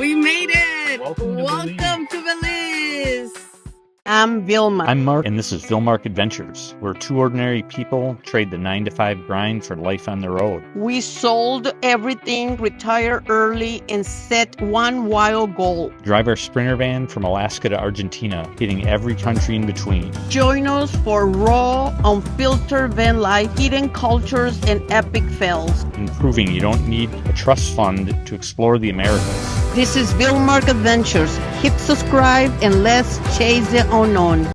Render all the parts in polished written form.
We made it! Welcome to Belize! I'm Vilma. I'm Mark, and this is Vilmark Adventures, where two ordinary people trade the 9-to-5 grind for life on the road. We sold everything, retired early, and set one wild goal. Drive our Sprinter van from Alaska to Argentina, hitting every country in between. Join us for raw, unfiltered van life, hidden cultures, and epic fails. And proving you don't need a trust fund to explore the Americas. This is Vilmark Adventures. Hit subscribe and let's chase the unknown.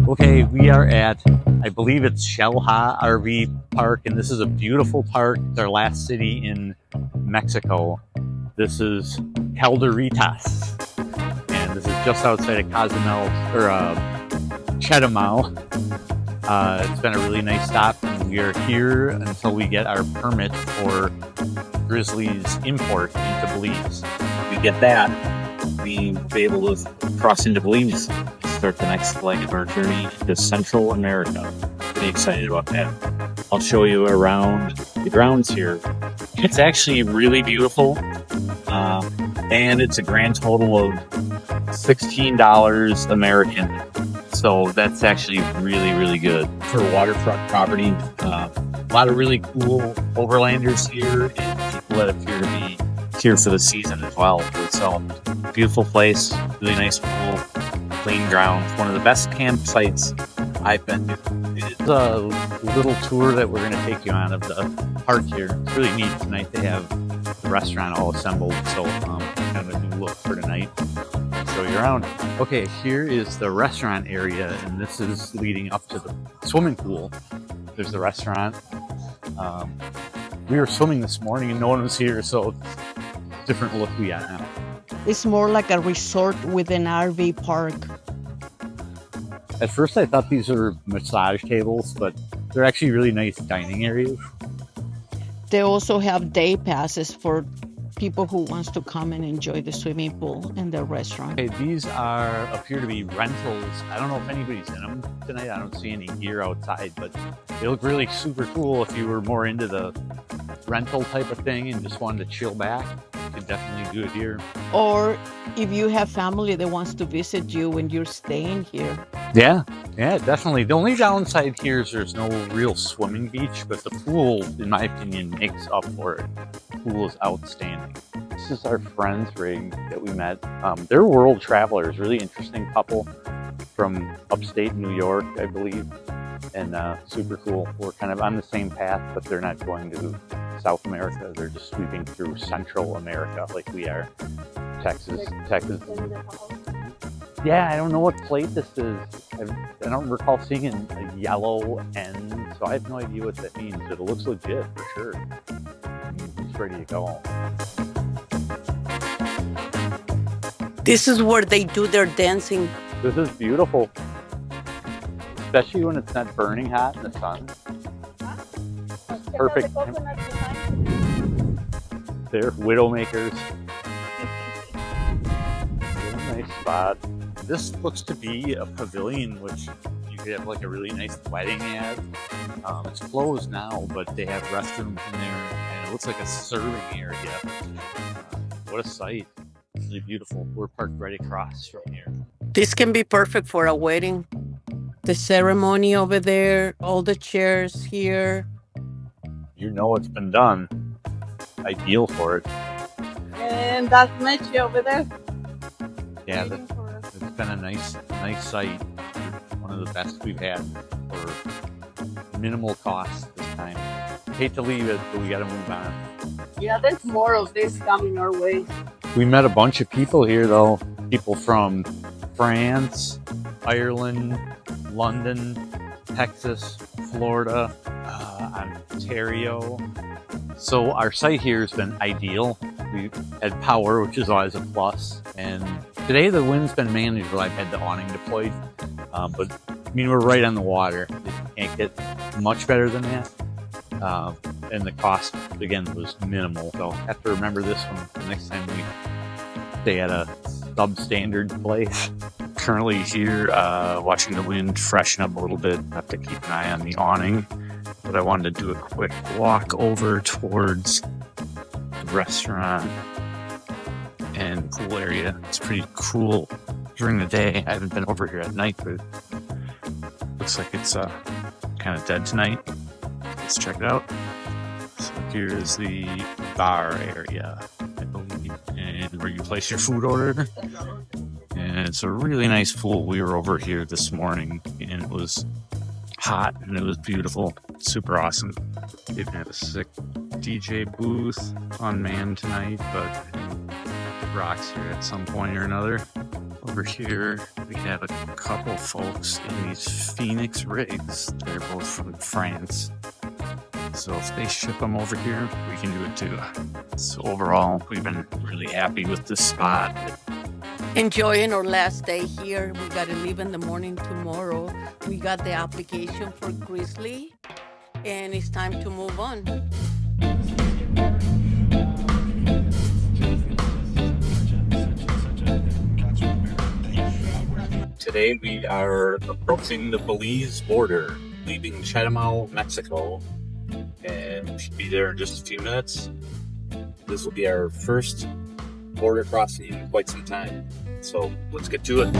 Okay, we are at, I believe it's Xel-Há RV Park, and this is a beautiful park. It's our last city in Mexico. This is Calderitas, and this is just outside of Cozumel, or Chetumal. It's been a really nice stop, and we are here until we get our permit for Grizzly's import into Belize. If we get that, we'll be able to cross into Belize, start the next leg of our journey to Central America. Pretty excited about that. I'll show you around the grounds here. It's actually really beautiful, and it's a grand total of $16 American. So that's actually really, really good for waterfront property. A lot of really cool overlanders here and people that appear to be here for the season as well. So beautiful place, really nice pool, clean grounds, one of the best campsites I've been to. It's a little tour that we're going to take you on of the park here. It's really neat tonight. They have the restaurant all assembled, so kind of a new look for tonight. Show you around. Okay, here is the restaurant area, and this is leading up to the swimming pool. There's the restaurant. We were swimming this morning and no one was here, so it's a different look we got now. It's more like a resort with an RV park. At first I thought these were massage tables, but they're actually really nice dining areas. They also have day passes for people who wants to come and enjoy the swimming pool and the restaurant. Okay, these appear to be rentals. I don't know if anybody's in them tonight. I don't see any gear outside, but they look really super cool. If you were more into the rental type of thing and just wanted to chill back, you could definitely do it here. Or if you have family that wants to visit you when you're staying here. Yeah, definitely. The only downside here is there's no real swimming beach, but the pool, in my opinion, makes up for it. The pool is outstanding. This is our friends rig that we met. They're world travelers, really interesting couple from upstate New York, I believe, and super cool. We're kind of on the same path, but they're not going to South America. They're just sweeping through Central America like we are. Texas. Yeah, I don't know what plate this is. I don't recall seeing a yellow N, so I have no idea what that means. It looks legit for sure. It's ready to go. This is where they do their dancing. This is beautiful, especially when it's not burning hot in the sun. Perfect. They're widowmakers. Nice spot. This looks to be a pavilion, which you could have like a really nice wedding at. It's closed now, but they have restrooms in there, and it looks like a serving area. What a sight. It's really beautiful. We're parked right across from here. This can be perfect for a wedding. The ceremony over there, all the chairs here. You know it's been done. Ideal for it. And that's Mechi over there. Yeah, it's been a nice site. One of the best we've had for minimal cost this time. Hate to leave it, but we got to move on. Yeah, there's more of this coming our way. We met a bunch of people here, though. People from France, Ireland, London, Texas, Florida, Ontario. So our site here has been ideal. We had power, which is always a plus. And today the wind's been manageable. I've had the awning deployed. But I mean, we're right on the water. It can't get much better than that. And the cost, again, was minimal. So I have to remember this one the next time we stay at a substandard place. Currently here, watching the wind freshen up a little bit. Have to keep an eye on the awning. But I wanted to do a quick walk over towards the restaurant and pool area. It's pretty cool during the day. I haven't been over here at night, but looks like it's kind of dead tonight. Let's check it out. So here's the bar area, I believe, and where you place your food order. And it's a really nice pool. We were over here this morning and it was hot and it was beautiful. Super awesome. They even have a sick DJ booth unmanned tonight, but it rocks here at some point or another. Over here, we have a couple folks in these Phoenix rigs. They're both from France. So if they ship them over here, we can do it too. So overall, we've been really happy with this spot. Enjoying our last day here. We got to leave in the morning tomorrow. We got the application for Grizzly, and it's time to move on. Today we are approaching the Belize border, leaving Chetumal, Mexico, and we should be there in just a few minutes. This will be our first border crossing in quite some time. So let's get to it.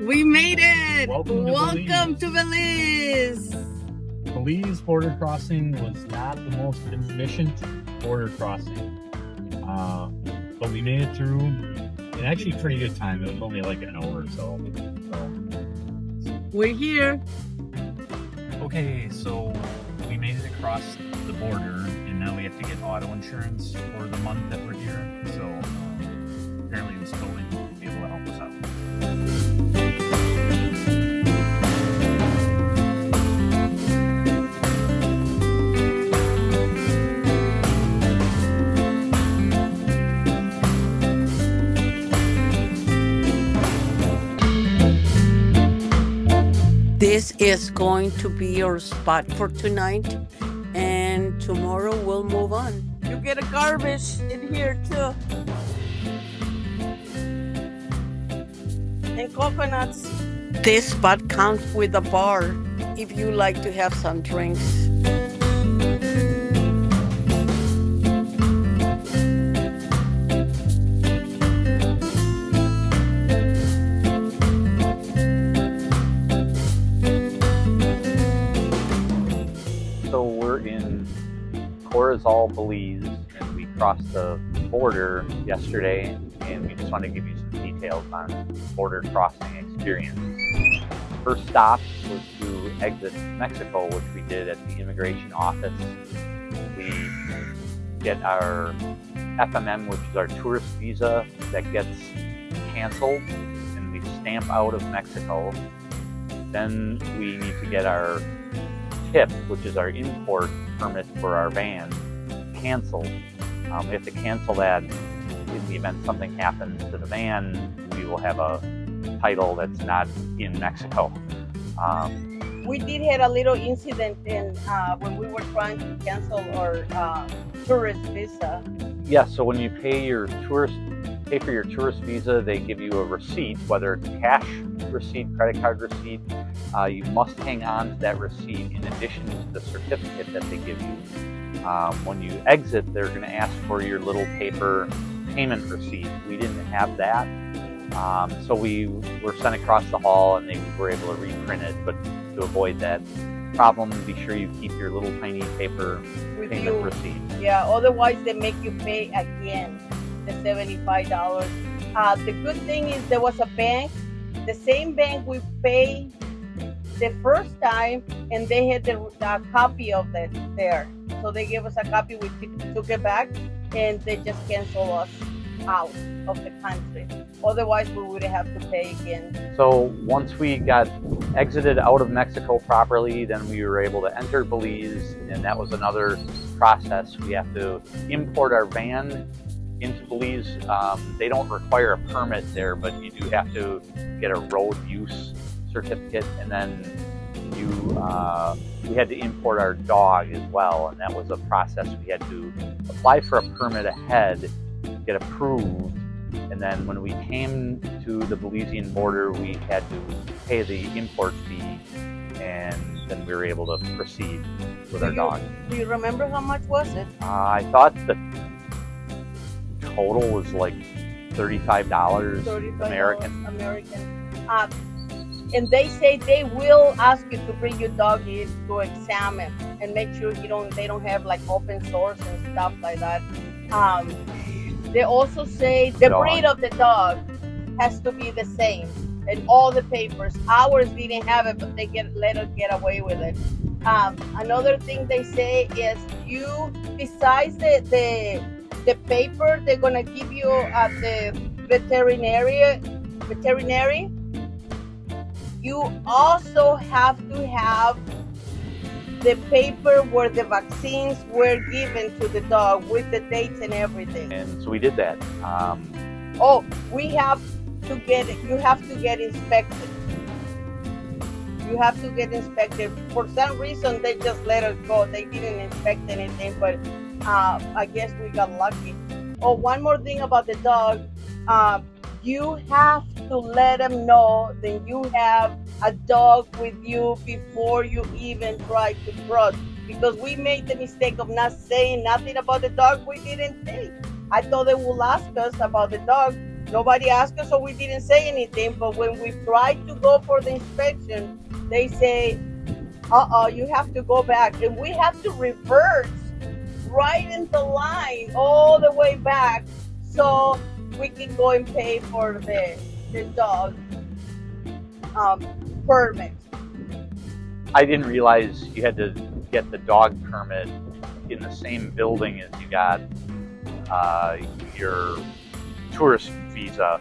We made it! Welcome to Belize! Belize border crossing was not the most efficient border crossing, but we made it through in actually pretty good time. It was only like an hour or so. We're here. Okay, so we made it across the border, and now we have to get auto insurance for the month that we're here. So apparently this building will be able to help us out. This is going to be our spot for tonight, and tomorrow we'll move on. You get a garbage in here too. And coconuts. This spot comes with a bar if you like to have some drinks. So we're in Corazal, Belize, and we crossed the border yesterday, and we just want to give you some details on border crossing experience. First stop was to exit Mexico, which we did at the immigration office. We get our FMM, which is our tourist visa, that gets canceled, and we stamp out of Mexico. Then we need to get our TIP, which is our import permit for our van, canceled. We have to cancel that in the event something happens to the van. We will have a title that's not in Mexico. We did have a little incident in when we were trying to cancel our tourist visa. Yeah, so when you pay for your tourist visa, they give you a receipt, whether it's a cash receipt, credit card receipt. You must hang on to that receipt in addition to the certificate that they give you. When you exit, they're going to ask for your little paper payment receipt. We didn't have that. So we were sent across the hall and they were able to reprint it, but to avoid that problem, be sure you keep your little tiny paper With payment you. receipt. Yeah, otherwise they make you pay again the $75. The good thing is there was a bank, the same bank we paid the first time, and they had the copy of it there. So they gave us a copy, we took it back, and they just canceled us out of the country. Otherwise, we would have to pay again. So once we got exited out of Mexico properly, then we were able to enter Belize, and that was another process. We have to import our van into Belize. They don't require a permit there, but you do have to get a road use certificate, and then we had to import our dog as well, and that was a process. We had to apply for a permit ahead, get approved, and then when we came to the Belizean border, we had to pay the import fee, and then we were able to proceed with our dog. Do you remember how much was it? I thought the total was like $35 American. And they say they will ask you to bring your dog in to examine and make sure they don't have like open sores and stuff like that. They also say the breed of the dog has to be the same and all the papers. Ours didn't have it, but they let us get away with it. Another thing they say is besides the paper they're gonna give you at the veterinary, you also have to have the paper where the vaccines were given to the dog with the dates and everything. And so we did that. You have to get inspected. You have to get inspected. For some reason, they just let us go. They didn't inspect anything, but I guess we got lucky. Oh, one more thing about the dog. You have to let them know that you have a dog with you before you even try to cross. Because we made the mistake of not saying nothing about the dog. We didn't think. I thought they would ask us about the dog. Nobody asked us, so we didn't say anything. But when we tried to go for the inspection, they say, you have to go back. And we have to reverse right in the line all the way back. So we can go and pay for the dog permit. I didn't realize you had to get the dog permit in the same building as you got your tourist visa,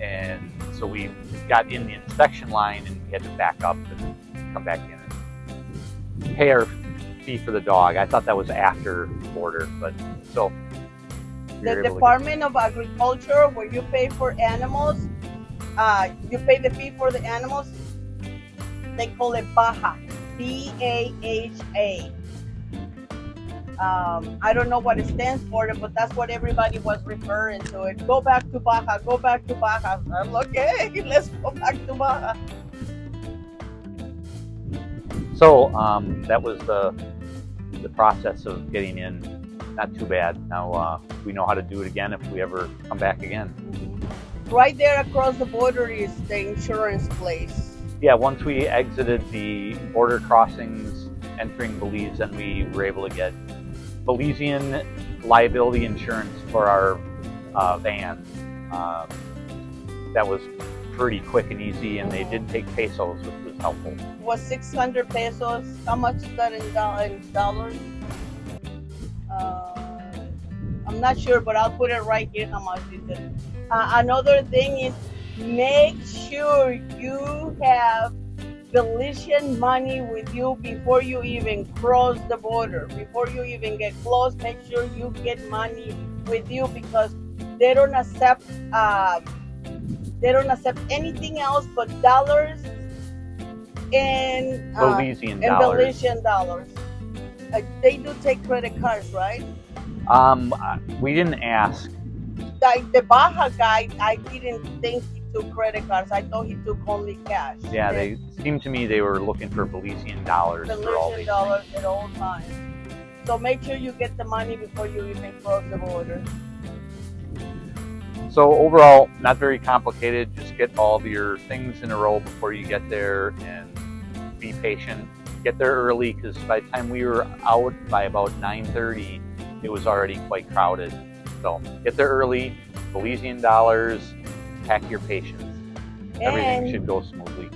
and so we got in the inspection line and we had to back up and come back in and pay our fee for the dog. I thought that was after border, but so the Department of Agriculture, where you pay for animals, you pay the fee for the animals. They call it Baja, BAHA. I don't know what it stands for, but that's what everybody was referring to it. Go back to Baja, go back to Baja. I'm okay, let's go back to Baja. So that was the process of getting in. Not too bad. Now we know how to do it again if we ever come back again. Right there across the border is the insurance place. Yeah, once we exited the border crossings entering Belize, then we were able to get Belizean liability insurance for our van. That was pretty quick and easy, and they did take pesos, which was helpful. It was 600 pesos. How much is that in dollars? I'm not sure, but I'll put it right here. How much is it? Another thing is make sure you have Belizean money with you before you even cross the border. Before you even get close, make sure you get money with you, because they don't accept anything else but dollars and Belizean dollars. They do take credit cards, right? We didn't ask. Like the Baja guy, I didn't think he took credit cards. I thought he took only cash. Yeah, they seemed to me they were looking for Belizean dollars for all these dollars at all times. So make sure you get the money before you even cross the border. So overall, not very complicated. Just get all of your things in a row before you get there and be patient. get there early because by the time we were out by about 9:30, it was already quite crowded. So get there early, Belizean dollars, pack your patience. Everything And should go smoothly.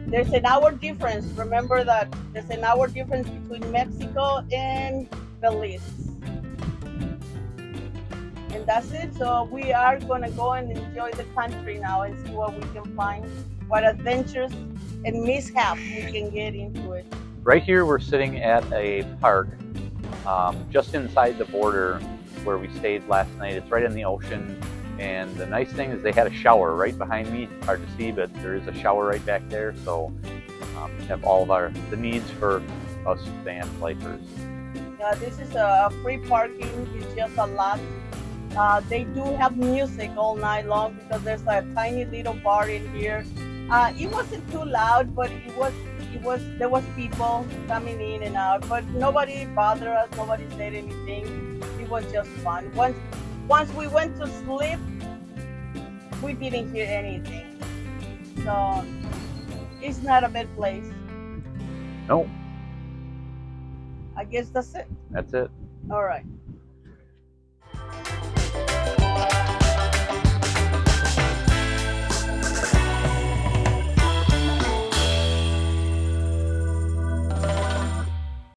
there's an hour difference. Remember that there's an hour difference between Mexico and Belize. And that's it. So we are gonna go and enjoy the country now and see what we can find, what adventures and mishaps we can get into it. Right here, we're sitting at a park just inside the border where we stayed last night. It's right in the ocean. And the nice thing is they had a shower right behind me. It's hard to see, but there is a shower right back there. So we have all of the needs for us van lifers. This is a free parking. It's just a lot. They do have music all night long because there's a tiny little bar in here. It wasn't too loud, but there was people coming in and out, but nobody bothered us. Nobody said anything. It was just fun. Once we went to sleep, we didn't hear anything. So it's not a bad place. No, I guess that's it. that's it. All right.